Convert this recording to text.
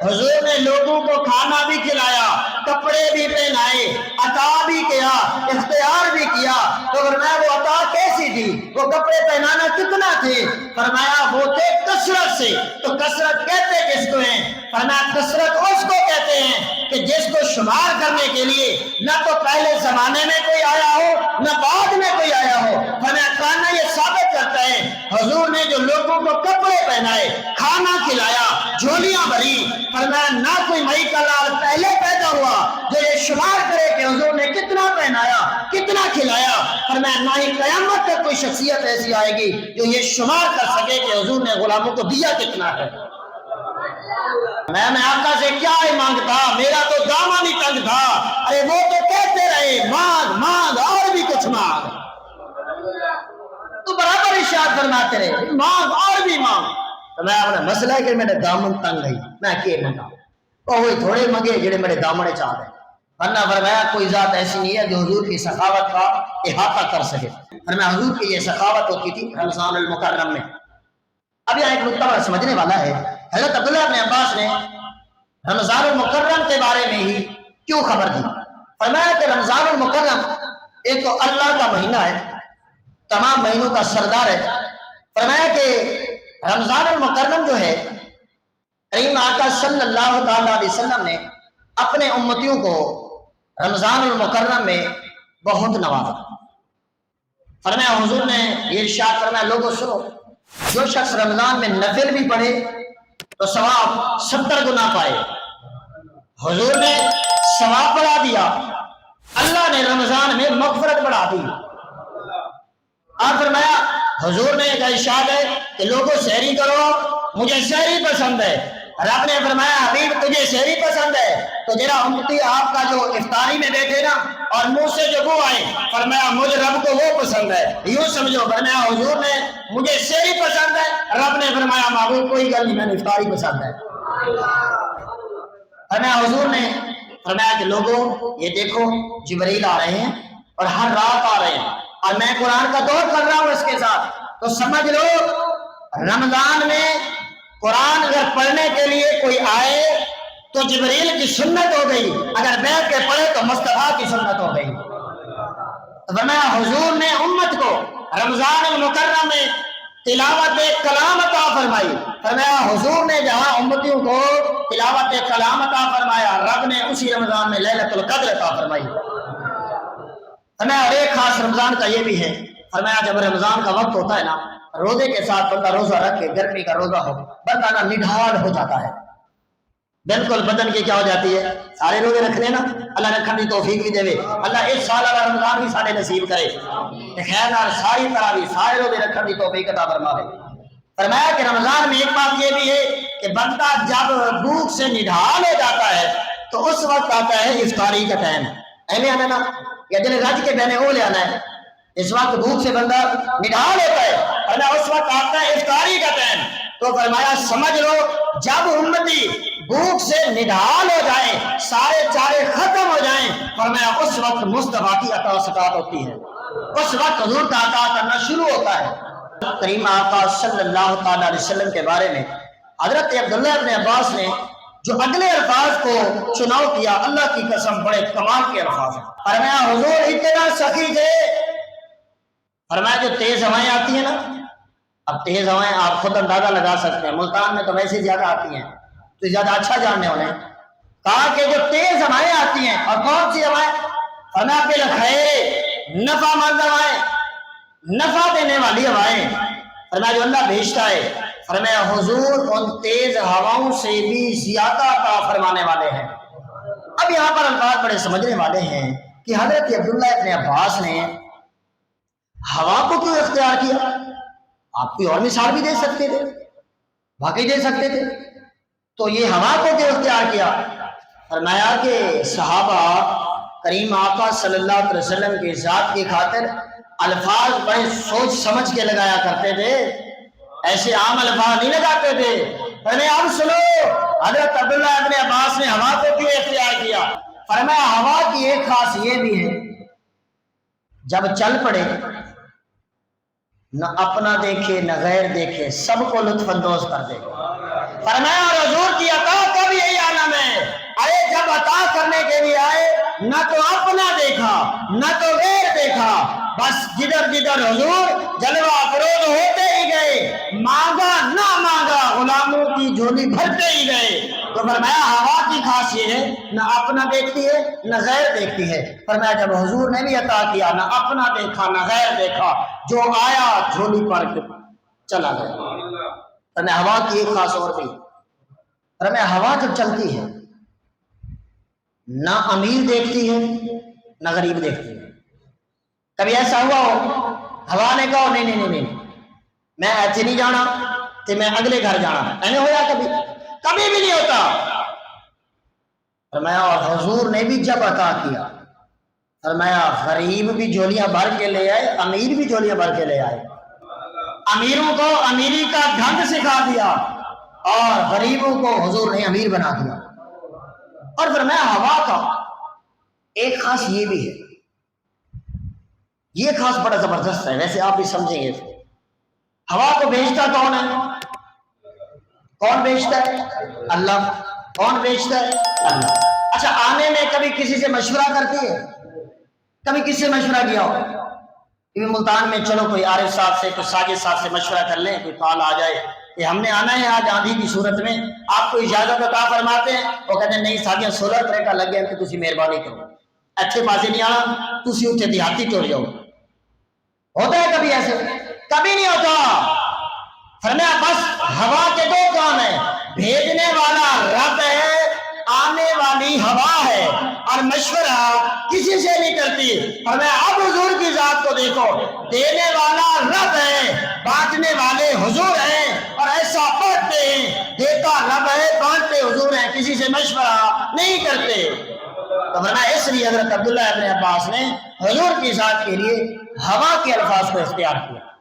حضور نے لوگوں کو کھانا بھی کھلایا، کپڑے بھی پہنائے، عطا بھی کیا، اختیار بھی کیا۔ تو فرمایا وہ عطا کیسی تھی، وہ کپڑے پہنانا کتنا تھے؟ فرمایا وہ تھے کثرت سے۔ تو کثرت کہتے کس کو ہیں؟ فرمایا کثرت اس کو کہتے ہیں کہ جس کو شمار کرنے کے لیے نہ تو پہلے زمانے میں کوئی آیا ہو نہ بعد میں کوئی آیا ہو۔ فرمایا کھانا یہ ثابت کرتا ہے حضور نے جو لوگوں کو کپڑے پہنائے، کھانا کھلایا، جھولیاں بھری، فرمایا نہ کوئی مئی کا لال پہلے پیدا ہوا جو یہ شمار کرے کہ حضور نے کتنا پہنایا، کتنا کھلایا۔ فرمایا نہ ہی قیامت تک کوئی شخصیت ایسی آئے گی جو یہ شمار کر سکے کہ حضور نے غلاموں کو دیا کتنا ہے۔ میں آقا سے کیا ہی مانگتا، میرا تو دامن ہی تنگ تھا۔ ارے وہ تو کہتے رہے مانگ مانگ اور بھی کچھ مانگ، تو برابر ارشاد فرماتے رہے مانگ اور بھی مانگ۔ تو میں اپنا مسئلہ ہے کہ میرے دامن تنگ ہے، میں کیے منگا اور وہی تھوڑے منگے جڑے میرے دامنے چاہ رہے۔ ورنہ فرمایا کوئی ذات ایسی نہیں ہے جو حضور کی سخاوت کا احاطہ کر سکے۔ فرمایا حضور کی یہ سخاوت ہوتی تھی رمضان المکرم میں۔ اب یہاں ایک نکتہ بڑا سمجھنے والا ہے۔ حضرت عبداللہ ابن عباس نے رمضان المکرم کے بارے میں ہی کیوں خبر دی؟ فرمایا کہ رمضان المکرم ایک تو اللہ کا مہینہ ہے، تمام مہینوں کا سردار ہے۔ فرمایا کہ رمضان المکرم جو ہے کریم آقا صلی اللہ تعالی علیہ وسلم نے اپنے امتیوں کو رمضان المکرم میں بہت نوازا۔ فرمایا حضور نے یہ ارشاد فرمایا لوگوں سنو، جو شخص رمضان میں نفل بھی پڑھے تو ثواب 70 گنا پائے۔ حضور نے ثواب بڑھا دیا، اللہ نے رمضان میں مغفرت بڑھا دی۔ اور فرمایا حضور نے ایک ارشاد ہے کہ لوگوں سحری کرو، مجھے سحری پسند ہے۔ رب نے فرمایا حبیب تجھے سحری پسند ہے تو جرا امتی آپ کا جو افطاری میں بیٹھے نا اور منہ سے جو بو آئے، فرمایا مجھے رب کو وہ پسند ہے۔ یوں سمجھو فرمایا حضور نے مجھے سحری پسند ہے، رب نے فرمایا معبود کوئی گل نہیں، میں نے افطاری پسند ہے۔ فرمایا حضور نے فرمایا کہ لوگوں یہ دیکھو جبریل آ رہے ہیں اور ہر رات آ رہے ہیں اور میں قرآن کا دور کر رہا ہوں اس کے ساتھ، تو سمجھ لو رمضان میں قرآن اگر پڑھنے کے لیے کوئی آئے تو جبریل کی سنت ہو گئی، اگر بیٹھ کے پڑھے تو مصطفیٰ کی سنت ہو گئی۔ فرمایا حضور نے امت کو رمضان المکرم میں تلاوت کلام عطا فرمائی۔ فرمایا حضور نے جہاں امتیوں کو تلاوت کلام عطا فرمایا، رب نے اسی رمضان میں لیلۃ القدر عطا فرمائی۔ فرمایا اور ایک خاص رمضان کا یہ بھی ہے، فرمایا جب رمضان کا وقت ہوتا ہے نا، روزے کے ساتھ بندہ روزہ رکھ کے گرمی کا روزہ ہو، بندہ نا نڈھال ہو جاتا ہے، بالکل بدن کی کیا ہو جاتی ہے، سارے روزے رکھ لینا، اللہ رکھنے کی توفیق بھی دے، اللہ اس سال والا رمضان بھی سارے نصیب کرے، خیر نال ساری طرح بھی سارے روزے رکھنے کی توفیق عطا فرما دے۔ فرمایا کہ رمضان میں ایک بات یہ بھی ہے کہ بندہ جب بھوک سے نڈھال ہو جاتا ہے تو اس وقت آتا ہے افطاری کا ٹائم، ایویں آنا نا یا دل رج کے بہنے وہ لے آنا ہے، اس وقت بھوک سے بندہ نڈھال ہوتا ہے، اور اس وقت آتا ہے افطاری کا ٹائم۔ تو فرمایا سمجھ لو جب امتی بھوک سے نڈھال ہو جائیں، سارے چارے ختم ہو جائیں، فرمایا اس وقت مصطفیٰ کی عطا سطاعت ہوتی ہے، اس وقت حضور کا عطا کرنا شروع ہوتا ہے۔ کریم آقا صلی اللہ تعالی علیہ وسلم کے بارے میں حضرت عبداللہ ابن عباس نے جو اگلے الفاظ کو چناؤ کیا، اللہ کی قسم بڑے کمال کے الفاظ ہیں۔ فرمایا حضور اتنا سخی تھے، فرمایا جو تیز ہوائیں آتی ہیں نا، اب تیز ہوائیں آپ خود اندازہ لگا سکتے ہیں، ملتان میں تو ویسے زیادہ آتی ہیں تو زیادہ اچھا جاننے والے ہیں، کہا کہ جو تیز ہوائیں آتی ہیں اور کون سی ہوائیں؟ فرمایا بالخیر، نفع مند ہوائیں، نفع دینے والی ہوائیں، فرمایا جو اللہ بھیجتا ہے۔ فرمایا حضور ان تیز ہواؤں سے بھی زیادہ عطا فرمانے والے ہیں۔ اب یہاں پر الفاظ بڑے سمجھنے والے ہیں کہ حضرت عبداللہ ابن عباس نے ہوا کو کیوں اختیار کیا؟ آپ کوئی اور مثال بھی دے سکتے تھے، واقعی دے سکتے تھے، تو یہ ہوا کو کیوں اختیار کیا؟ فرمایا کہ صحابہ کریم آقا صلی اللہ علیہ وسلم کی ذات کی خاطر الفاظ بڑے سوچ سمجھ کے لگایا کرتے تھے، ایسے عام الفاظ نہیں لگاتے تھے۔ فرمایا اب سنو حضرت عبداللہ ابن عباس نے ہوا کو کیوں اختیار کیا؟ فرمایا ہوا کی ایک خاص یہ بھی ہے، جب چل پڑے نہ اپنا دیکھے نہ غیر دیکھے، سب کو لطف اندوز کر دے۔ فرمایا اور حضور کی عطا کا بھی یہی تو اپنا دیکھا نہ تو غیر دیکھا، بس جدھر جدھر حضور جلوہ افروز ہوتے ہی گئے، مانگا نہ مانگا غلاموں کی جھولی بھرتے ہی گئے۔ تو فرمایا ہوا کی خاص یہ ہے نہ اپنا دیکھتی ہے نہ غیر دیکھتی ہے۔ فرمایا جب حضور نے بھی عطا کیا نہ اپنا دیکھا نہ غیر دیکھا، جو آیا جھولی پر چلا گیا۔ فرمایا ہوا کی ایک خاص اور بھی، فرمایا ہوا جب چلتی ہے نہ امیر دیکھتی ہے نہ غریب دیکھتی ہے۔ کبھی ایسا ہوا ہو ہوا نے کہا نہیں نہیں نہیں میں ایسے نہیں جانا تو میں اگلے گھر جانا، ایسے ہوا کبھی؟ کبھی بھی نہیں ہوتا۔ فرمایا اور حضور نے بھی جب عطا کیا، فرمایا غریب بھی جھولیاں بھر کے لے آئے، امیر بھی جھولیاں بھر کے لے آئے۔ امیروں کو امیری کا ڈھنگ سکھا دیا اور غریبوں کو حضور نے امیر بنا دیا۔ اور فرمایا ہوا کا ایک خاص یہ بھی ہے، یہ خاص بڑا زبردست ہے، ویسے آپ بھی سمجھیں گے۔ ہوا کو بیچتا کون ہے؟ کون بیچتا ہے؟ اللہ۔ کون بیچتا ہے؟ اللہ۔ اچھا آنے میں کبھی کسی سے مشورہ کرتی ہے؟ کبھی کسی سے مشورہ کیا ہو؟ کبھی ملتان میں چلو کوئی عارف صاحب سے کوئی ساجد صاحب سے مشورہ کر لیں، کوئی کال آ جائے کہ ہم نے آنا ہے آج آندھی کی صورت میں، آپ کو اجازت عطا فرماتے ہیں؟ وہ کہتے ہیں نہیں ساجد 16 طرح کا لگ گیا کہ تسی مہربانی کرو، اچھے پاسے نہیں آنا، تسی اتنے دیہاتی ٹر جاؤ۔ ہوتا ہے کبھی ایسے؟ کبھی نہیں ہوتا۔ فرمایا بس ہوا کے دو کام ہیں، بھیجنے والا رب ہے، آنے والی ہوا ہے، اور مشورہ کسی سے نہیں کرتی۔ فرمایا اب حضور کی ذات کو دیکھو، دینے والا رب ہے، بانٹنے والے حضور ہیں، اور ایسا بانٹتے ہیں، دیتا رب ہے بانٹتے حضور ہیں، کسی سے مشورہ نہیں کرتے۔ تو فرمایا اس لیے حضرت عبداللہ ابن عباس نے حضور کی ذات کے لیے ہوا کے الفاظ کو اختیار کیا۔